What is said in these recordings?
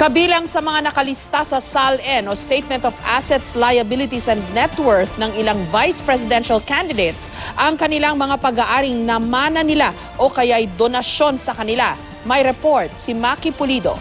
Kabilang sa mga nakalista sa SALN o Statement of Assets, Liabilities and Net Worth ng ilang vice presidential candidates ang kanilang mga pag-aaring namana nila o kaya'y donasyon sa kanila. May report si Maki Pulido.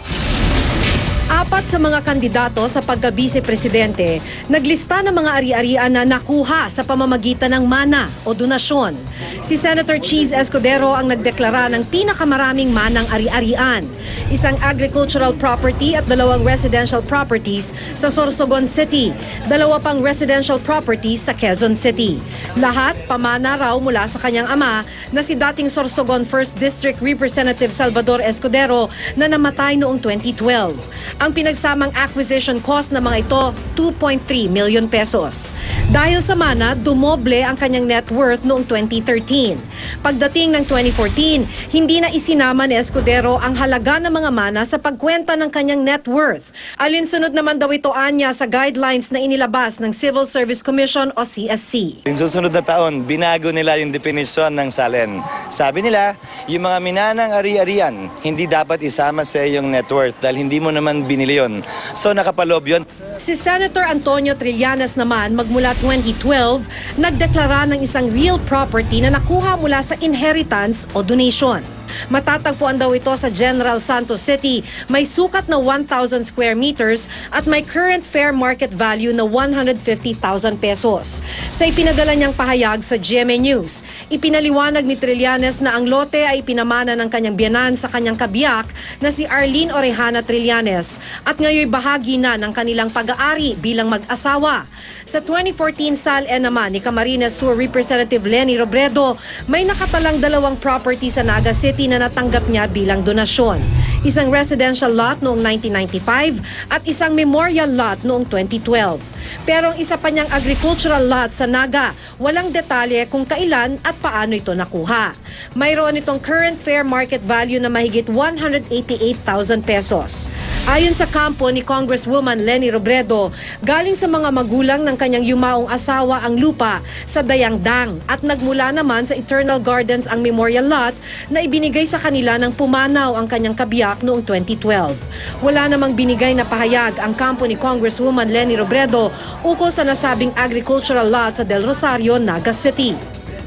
Apat sa mga kandidato sa pagka-vice-presidente naglista ng mga ari-arian na nakuha sa pamamagitan ng mana o donasyon. Si Senator Cheese Escudero ang nagdeklara ng pinakamaraming manang ari-arian, isang agricultural property at 2 residential properties sa Sorsogon City, 2 pang residential properties sa Quezon City. Lahat pamana raw mula sa kanyang ama na si dating Sorsogon 1st District Representative Salvador Escudero na namatay noong 2012. Ang pinagsamang acquisition cost ng mga ito, 2.3 million pesos. Dahil sa mana, dumoble ang kanyang net worth noong 2013. Pagdating ng 2014, hindi na isinama ni Escudero ang halaga ng mga mana sa pagkwenta ng kanyang net worth. Alinsunod naman daw ito anya sa guidelines na inilabas ng Civil Service Commission o CSC. Yung susunod na taon, binago nila yung definisyon ng SALN. Sabi nila, yung mga minanang ari-arian, hindi dapat isama sa iyong net worth dahil hindi mo naman binili yun. So nakapaloob yun. Si Senator Antonio Trillanes naman magmula 2012, nagdeklara ng isang real property na nakuha mula sa inheritance o donation. Matatagpuan daw ito sa General Santos City. May sukat na 1,000 square meters at may current fair market value na 150,000 pesos. Sa ipinadala niyang pahayag sa GMA News, ipinaliwanag ni Trillanes na ang lote ay pinamana ng kanyang biyanan sa kanyang kabiyak na si Arlene Orejana Trillanes at ngayon bahagi na ng kanilang pag-aari bilang mag-asawa. Sa 2014 SALN naman ni Camarines Sur Representative Leni Robredo, may nakatalang 2 property sa Naga City na natanggap niya bilang donasyon. Isang residential lot noong 1995 at isang memorial lot noong 2012. Pero ang isa pa niyang agricultural lot sa Naga, walang detalye kung kailan at paano ito nakuha. Mayroon itong current fair market value na mahigit 188,000 pesos. Ayon sa kampo ni Congresswoman Leni Robredo, galing sa mga magulang ng kanyang yumaong asawa ang lupa sa Dayangdang at nagmula naman sa Eternal Gardens ang memorial lot na ibinigay sa kanila ng pumanaw ang kanyang kabiyak noong 2012. Wala namang binigay na pahayag ang kampo ni Congresswoman Leni Robredo ukol sa nasabing agricultural lot sa Del Rosario, Naga City.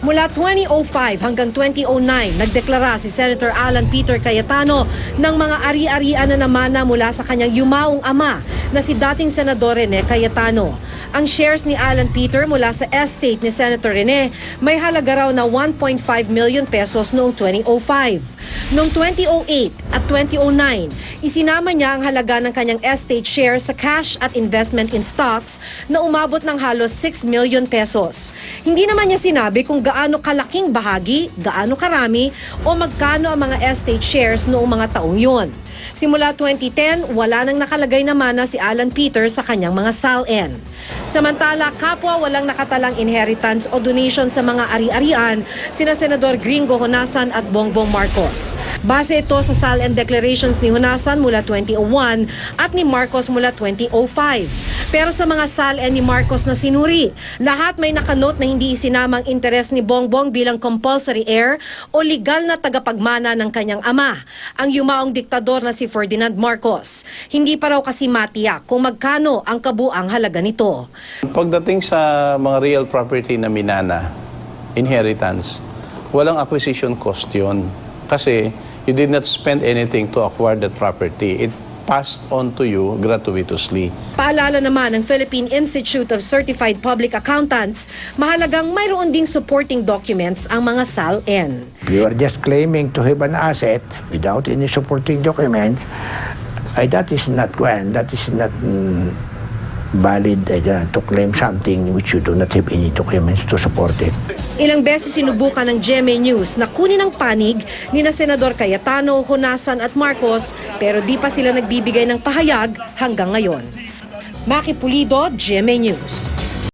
Mula 2005 hanggang 2009, nagdeklara si Senator Alan Peter Cayetano ng mga ari-arian na namana mula sa kanyang yumaong ama na si dating Senador Rene Cayetano. Ang shares ni Alan Peter mula sa estate ni Senator Rene may halaga raw na 1.5 million pesos noong 2005. Noong 2008 at 2009, isinama niya ang halaga ng kanyang estate share sa cash at investment in stocks na umabot ng halos 6 million pesos. Hindi naman niya sinabi kung gaano kalaking bahagi, gaano karami o magkano ang mga estate shares noong mga taong yun. Simula 2010, wala nang nakalagay na mana si Alan Peter sa kanyang mga SALN. Samantala, kapwa walang nakatalang inheritance o donation sa mga ari-arian, sina Senador Gringo Honasan at Bongbong Marcos. Base ito sa SALN declarations ni Honasan mula 2001 at ni Marcos mula 2005. Pero sa mga SALN ni Marcos na sinuri, lahat may nakanote na hindi isinamang interes ni Bongbong bilang compulsory heir o legal na tagapagmana ng kanyang ama, ang yumaong diktador na si Ferdinand Marcos. Hindi pa raw kasi matiyak kung magkano ang kabuang halaga nito. Pagdating sa mga real property na minana, inheritance, walang acquisition cost yun. Kasi you did not spend anything to acquire that property. It passed on to you gratuitously. Paalala naman ng Philippine Institute of Certified Public Accountants, mahalagang mayroon ding supporting documents ang mga SALN. You are just claiming to have an asset without any supporting document. That is not valid to claim something which you do not have any documents to support it. Ilang beses sinubukan ng GMA News na kunin ang panig ni na Senador Cayetano, Honasan at Marcos pero di pa sila nagbibigay ng pahayag hanggang ngayon. Maki Pulido, GMA News.